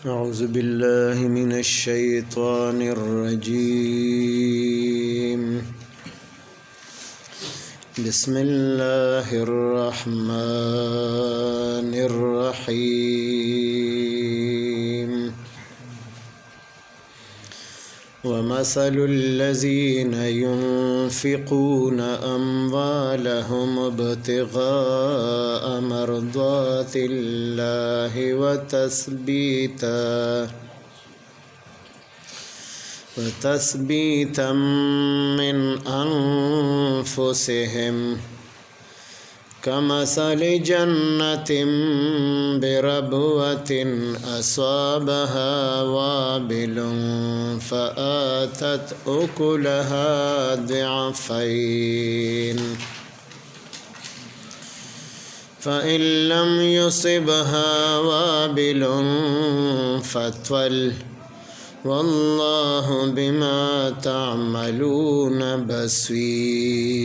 أعوذ بالله من الشيطان الرجيم. بسم الله الرحمن الرحيم. ومثل الذين ينفقون أموالهم ابتغاء مرضات الله وتثبيتا من أنفسهم كمثل جنة بربوة أصابها وابل فآتت أكلها ضعفين فإن لم يصبها وابل فطل والله بما تعملون بصير.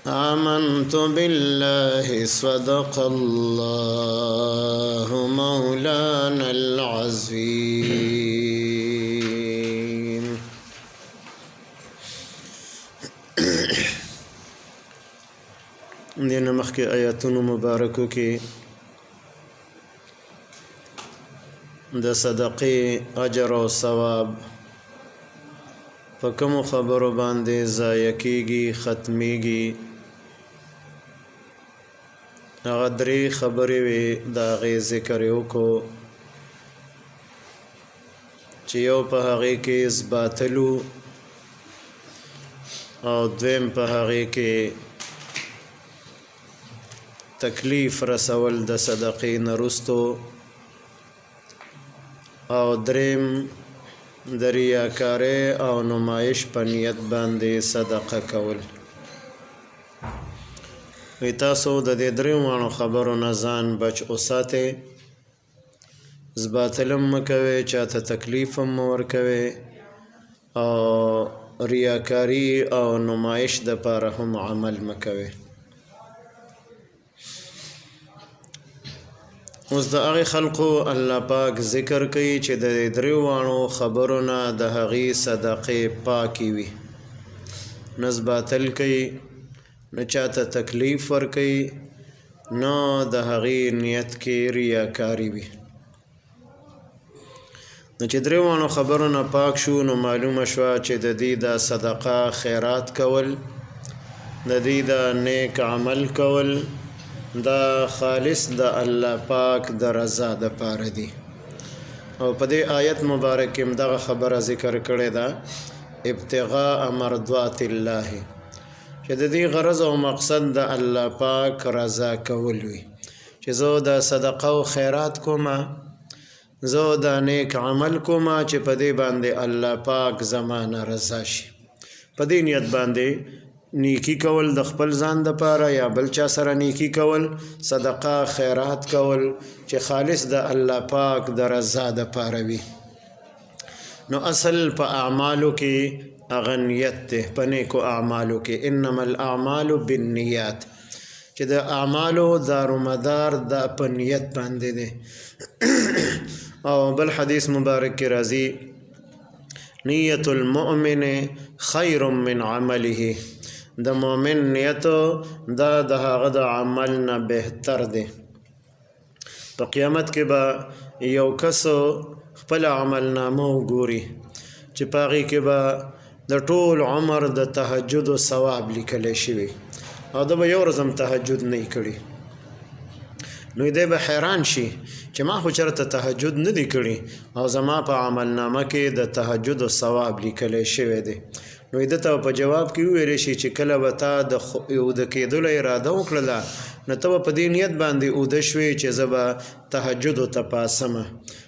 آمنت بالله صدق الله مولانا العظيم. دین مخی آیاتون مبارکو کی د صدقې اجر او ثواب په کومو خبرو باندې ضایع کیږي ختمیږي. هغه درې خبرې وې د هغې ذکر یې وکړو چې یو په هغې کې اثباتلو او دویم په هغې کې تکلیف رسول د صدقې نه وروستو او دریم د ریاکارۍ او نمایش په نیت باندې صدقه کول. وی تاسو د دې دریو خبرو نه ځان بچ وساتئ. زباتلم مه کوئ، چاته تکلیف هم مه ورکوئ او ریاکاري او نمایش دپاره هم عمل مه کوئ. اوس د هغې خلقو الله پاک ذکر کوي چې د دریو خبرو نه د هغې صدقې پاکې وي، نه زباتل کوي، نه چاته تکلیف ورکوي، نه د هغې نیت کې ریاکاري وي. نو چې دریو خبرو نه پاک شو نو معلومه شوه چې د دې د صدقه خیرات کول، د دې د نیک عمل کول دا خالص د الله پاک د رضا دپاره دي. او په دې آیت مبارک کې دغه خبره ذکر کړې ده، ابتغاء مرضات الله، چې د دې غرض او مقصد د الله پاک رضا کول وي. چې زه د صدقه او خیرات کومه، زه د نیک عمل کومه چې په دې باندې الله پاک زمانه رضا شي. په دې نیت باندې نیکی کول د خپل ځان دپاره یا بل چا سره نیکی کول، صدقه خیرات کول چې خالص د الله پاک د رضا دپاره وي. نو اصل په اعمالو کې هغه نیت دی، په نیکو اعمالو کې انما الاعمال بالنیات، چې د اعمالو دارومدار دا په نیت باندې دی. او بل حدیث مبارک کې راځي نیت المؤمن خیر من عمله، د مؤمن نیت دا د هغه د عمل نه بهتر دی. په قیامت کې به یو کس خپل عمل نامه وګوري چې په هغې کې به د ټول عمر د تهجد ثواب لیکلی شوي او ده به یو ورځ هم تهجد نه یې کړي. نو دی به حیران شي چې ما خو چېرته تهجد نه دی کړي او زما په عمل نامه کې د تهجد ثواب لیکلی شوی دی. نو ده ته په جواب کې وویلی شي چې کله به تا د اوده کېدلو اراده وکړله نو ته به په دې نیت باندې اوده شوې چې زه به تهجدو ته پاسمه،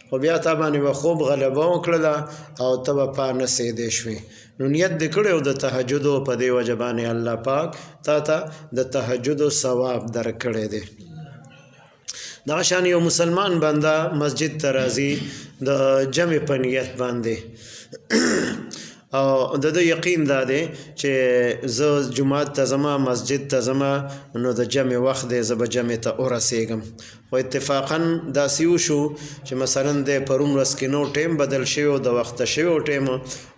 خو بیا تا باندې به خوب غلبه وکړله او ته به پانسېدی شوې. نو نیت دې کړی و د تهجدو، په دې وجه باندې الله پاک تا ته د تهجدو ثواب درکړی دی. دغه شان یو مسلمان بنده مسجد ته راځي د جمع په نیت باندې او د یقین دا دی چې زه جمعات ته ځم مسجد ته ځم نو د جمع وخت دی زه به جمع ته ورسېږم خو اتفاقا داسې وشو چې مثلا دی پرون ورځ کې نو ټیم بدل شوی او د وخته شوی او ټیم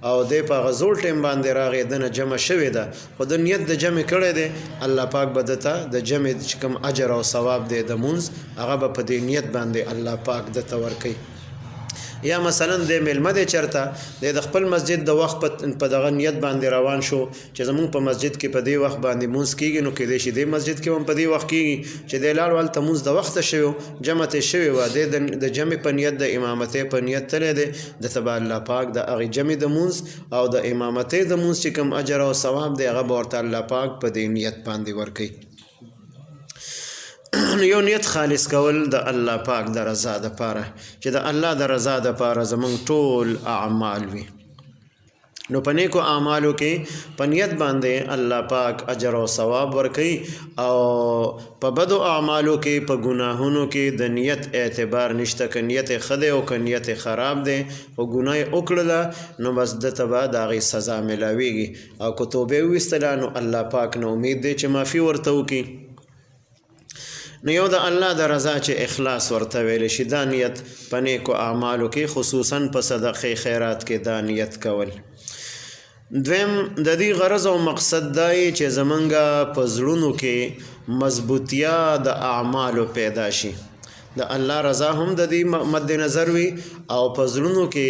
او دی په هغه زوړ ټیم باندې راغی دنه جمع شوې ده خو د نیت د جمع کړی دی الله پاک به دته د جمع چې کوم اجر او ثواب دی د مونځ هغه به په دې نیت باندې الله پاک دته ورکوي یا مثلا د میلمه دی چرته د خپل مسجد د وخت په دغه نیت باندې روان شو چې زمونږ په مسجد کې په دې وخت باندې مونځ کېږي نو کېدای شي دې مسجد کې هم په دې وخت کېږي چې دی لاړ هلته مونځ د وخته شوی جمع ته شوی وه دی د جمع په نیت د امامتۍ په نیت تللی دی دته به الله پاک د هغې جمع د مونځ او د امامتۍ د مونځ چې کوم اجر او ثواب دی هغه به ورته الله پاک په دې نیت باندې ورکوي یو نیت خالص کول د الله پاک د رضا دپاره چې د الله د رضا دپاره زمونږ ټول اعمال وي نو په نیکو اعمالو کې په نیت باندې الله پاک اجر او ثواب ورکوي او په بدو اعمالو کې په ګناهونو کې د نیت اعتبار نشته که نیت ښه دی او که نیت خراب دی او ګناه یې وکړله نو بس دته به د هغې سزا میلاویږي او که توبې وویستله نو الله پاک نه امید دی چې معافي ورته وکړي نو یو د الله د رضا چې اخلاص ورته ویلی شي دا نیت په نیکو اعمالو کې خصوصا په صدقې خیرات کې دا نیت کول دویم د دې غرض او مقصد دا چې زمونږ په زړونو کې مضبوطیا د اعمالو پیدا شي د الله رضا هم د دې مد نظر وي او په زړونو کې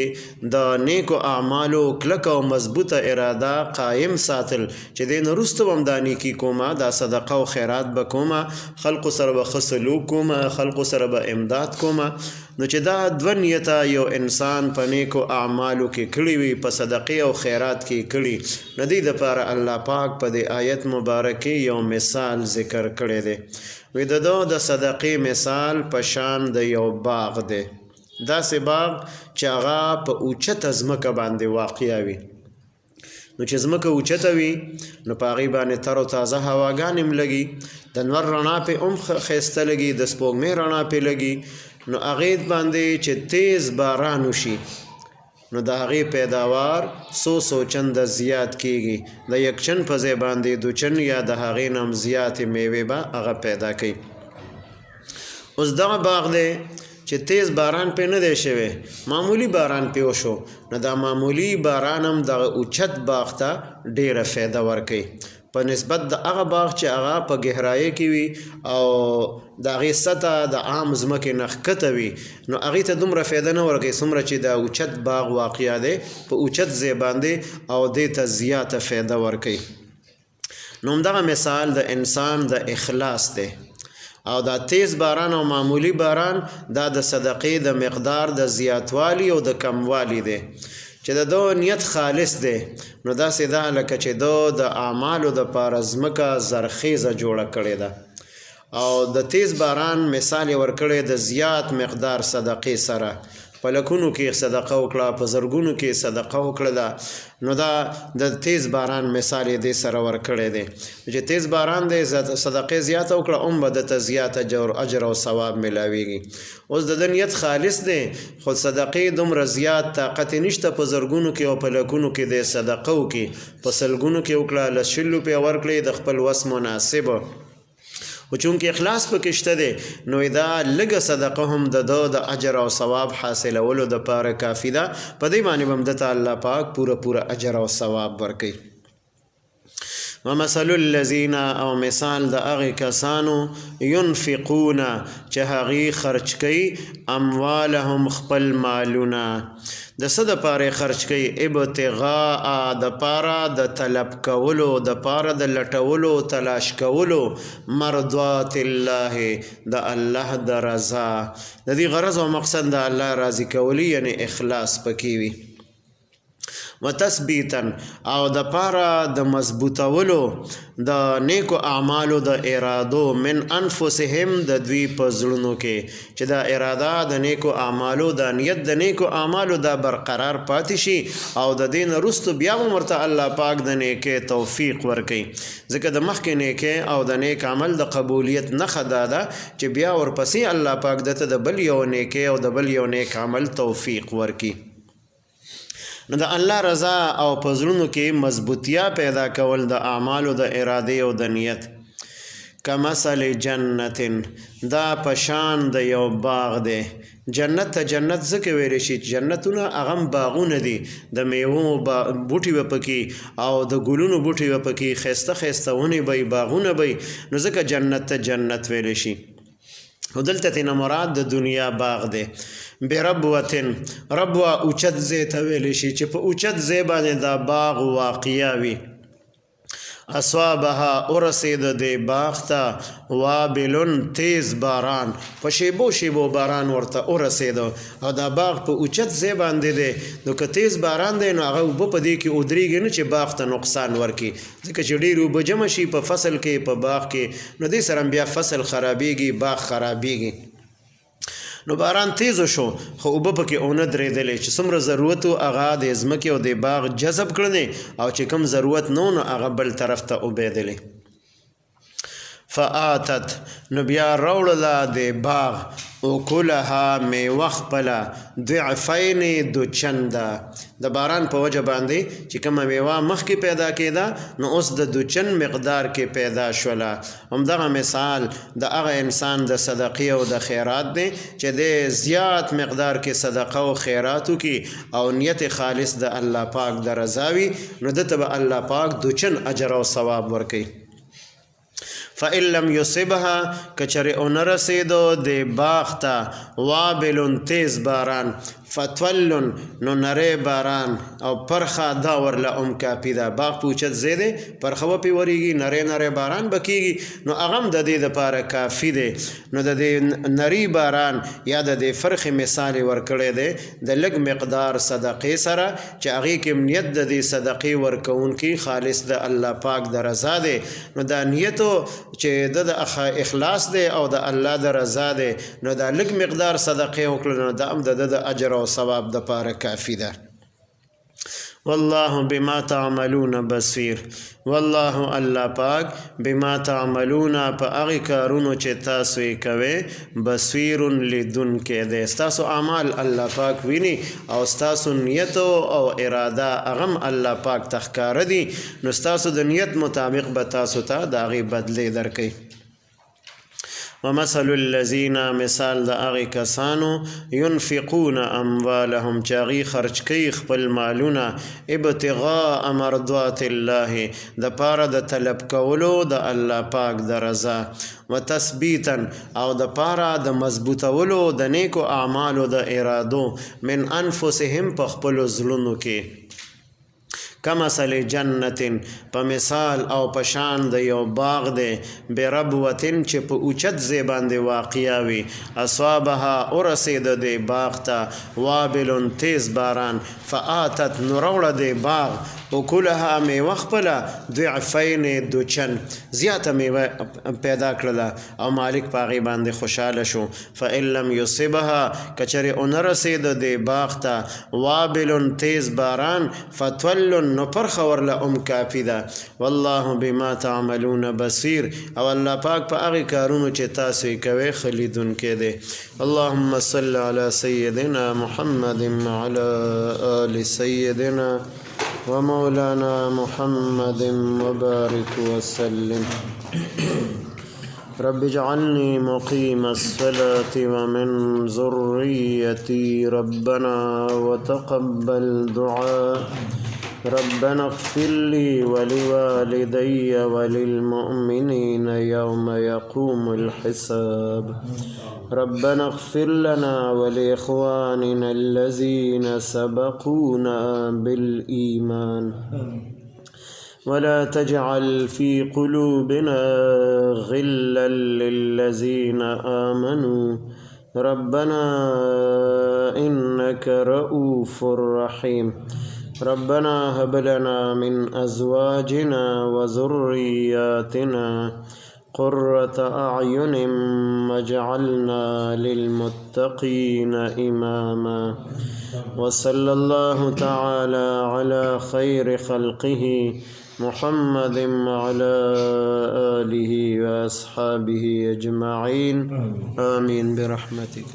د نیکو اعمالو کلک او مضبوطه اراده قایم ساتل چې دې نه وروسته به هم دا نیکي کومه دا صدقه او خیرات به کومه خلقو سره به ښه سلوک کومه خلقو سره به امداد کومه نو چې دا دوه نیته یو انسان په نیکو اعمالو کې کړي وي په صدقې او خیرات کې کړي نو دې دپاره الله پاک په دې آیت مبارکې یو مثال ذکر کړی دی وی د صدقې مثال په شان د یو باغ دی داسې باغ چې هغه په اوچته ځمکه باندې واقع وي نو چې ځمکه اوچته وي نو په هغې باندې تر او تازه هواګانې هم لګي د نور رڼا پې هم ښایسته لګي د سپوږمۍ رڼا پې لګي نو هغې باندې چې تیز باران وشي نو د هغې پیداوار څو چنده زیات کیږي د یک چن په ځای باندې دو چن یا د هغې نه هم زیاتې میوې به هغه پیدا کوي اوس دغه باغ دی چې تیز باران پې نه دی شوی معمولی باران پې وشو نو دا معمولی باران هم دغه اوچت باغ ته ډېره فایده ورکوي په نسبت د هغه باغ چې هغه په گهرایۍ کې وي او د هغې سطح د عام ځمکې نه ښکته وي نو هغې ته دومره فایده نه ورکوي څومره چې د اوچت باغ واقع دی په اوچت ځای باندې او دې ته زیاته فایده ورکوي نو همدغه مثال د انسان د اخلاص دی او دا تیز باران او معمولی باران دا د صدقې د مقدار د زیاتوالی او د کموالی دی چې د دو نیت خالص دی نو داسې ده لکه چې دو د اعمالو دپاره ځمکه زرخیزه جوړه کړې ده او د تیز باران مثال یې ورکړی د زیات مقدار صدقې سره په لکونو کې صدقه وکړه په زرګونو کې صدقه وکړله نو دا د تیز باران مثال یې دې سره ورکړی دی چې تیز باران دی صدقې زیاته وکړه هم به دته زیات اجر او ثواب میلاویږي اوس د ده نیت خالص دی خو صدقې دومره زیات طاقت یې نشته په زرګونو کې او په لکونو کې دی صدقه وکړي په سلګونو کې وکړه لس شلو پې ورکړي د خپل وس مناسبه و چونکه اخلاص پکې شته دی نو دا لږه صدقه هم د اجر او ثواب حاصلولو دپاره کافي ده په دې باندې به هم دته الله پاک پوره اجر او ثواب ورکوي ومثل الذین او مثال د هغې کسانو ینفقون چې هغې خرچ کوي اموالهم خپل مالونه د څه دپاره خرچ کوي ابتغاء دپاره د طلب کولو دپاره د لټولو تلاش کولو مرضات الله د الله د رضا د دې غرض او مقصد د الله راضي کولی یعنی اخلاص پکې وي وتثبیتا او د پاره د مضبوطولو د نیکو اعمالو د ارادو من انفسهم د دوی په زړونو کې چې دا اراده د نیکو اعمالو د نیت د نیکو اعمالو دا برقرار پاتې شي او د دین وروسته بیا هم ورته الله پاک د نیکۍ توفیق ورکوي ځکه د مخکې نیکۍ او د نیک عمل د قبولیت نښه دا ده چې بیا ورپسې الله پاک دته د بل یو نیکۍ او د بل یو نیک عمل توفیق ورکوي نو د الله رضا او په زړونو کې مضبوطیا پیدا کول د اعمالو د ارادې او د نیت. کمثل جنت دا پشان د یو باغ دی. جنت ته جنت ځکه ویلی شي چې جنتونه هغه باغونه دي، د میوو بوټي به پکې او د ګلونو بوټي به پکې، ښایسته ښایسته ونې به وي، باغونه به وي، نو ځکه جنت ته جنت ویلی شي. خو دلته ترېنه مراد د دنیا باغ دی. بربوتن ربوه اوچت ځای ته ویلی شي چې په اوچت ځای باندې دا باغ واقعه وي. اصوابها ورسید دی باغ ته وابلن تیز باران، په شیبو شیبو باران ورته ورسید او دا باغ په اوچت ځای باندې دی. نو که تیز باران دی نو هغه اوبه په دې کې ودرېږي نه چې باغ ته نقصان ورکړي، ځکه چې ډېرې اوبه جمع شي په فصل کې په باغ کې، نو دې سره بیا فصل خرابېږي، باغ خرابېږي. نو باران تیزو شو خو اوبه پکې اونه درېدلې چې څومره ضرورت و هغه د ځمکې او د باغ جذب کړنې، او چې کوم ضرورت نه و نو هغه بل طرف ته اوبېدلې. فآتت نو بیا راوړله د باغ اکلها میوه خپله ضعفین دو چنده، د باران په وجه باندې چې کومه میوه مخکې پیدا کېده نو اوس د دوچن مقدار کې پیدا شوله. همدغه مثال د هغه انسان د صدقې او د خیرات دی چې د زیات مقدار کې صدقه او خیرات وکړي او نیت خالص د الله پاک د رضا وي، نو دته به الله پاک دوچن اجر او ثواب ورکوي. فإن لم يصبها کچر اون رسیدو د باغ ته وابل تیز باران فتولن نو نری باران او پرخه دا ورله کافی ده. باغ پوچت زیده پرخه و پی وریگی، نری نری باران بکیگی، نو اغم د دې دپاره کافی ده. نو د دې نری باران یا د دې فرخ مثال ورکړی دی د لږ مقدار صدقې سره چې هغې کې نیت د دې صدقې ورکوونکي خالص د الله پاک د رضا دی. نو دا نیتو چې د اخلاص دی او د الله د رضا دی، نو دا لږ مقدار صدقې وکړه نو دا هم د اجر او ثواب د پاره کافی ده. والله بما تعملون بصیر، والله الله پاک بما تعملون په هغې کارونو چې تاسو یې کوئ بصیر لیدونکی دی. ستاسو اعمال الله پاک ویني او ستاسو نیت او اراده هغه هم الله پاک ته ښکاره دي، نو ستاسو د نیت مطابق به تاسو ته د هغې بدلې درکوي. ومثل الذین مثال د هغې کسانو ينفقون اموالهم چې هغې خرج کوي خپل مالونه ابتغاء مرضات الله د پاره د طلب کولو د الله پاک د رضا، وتثبیتا او د پاره د مضبوطولو د نیکو اعمالو د ارادو من انفسهم په خپلو زړونو کې. کمثل جنت په مثال او پشان د یو باغ دی بربوتن چې په اوچت ځای باندې واقع وي. اصابها ورسید د باغ ته وابل تیز باران فآتت نو راوړه د باغ اکلها میوه خپله ضعفین دوچن، زیاته میوه پیدا کړله او مالک په هغې باندې خوشحاله شو. فإن لم یصبها کچرې ونه رسید د باغ ته وابل تیز باران فتولن نو پرخه ورله کافی ده. والله بما تعملون بصیر او الله پاک په هغې کارونو چې تاسو یې کوئ ښه لیدونکی دی. اللهم صل علی سیدنا محمد وعلى آل سیدنا ومولانا محمد وبارك وسلم. رب اجعلني مقيم الصلاة ومن ذريتي ربنا وتقبل دعاء. ربنا اغفر لي ولوالدي وللمؤمنين يوم يقوم الحساب. ربنا اغفر لنا ولإخواننا الذين سبقونا بالإيمان ولا تجعل في قلوبنا غلا للذين آمنوا ربنا إنك رؤوف رحيم. ربنا هب لنا من أزواجنا وذرياتنا قرة أعين واجعلنا للمتقين إماما. وصلى الله تعالى على خير خلقه محمد وعلى آله وأصحابه أجمعين آمين برحمتك.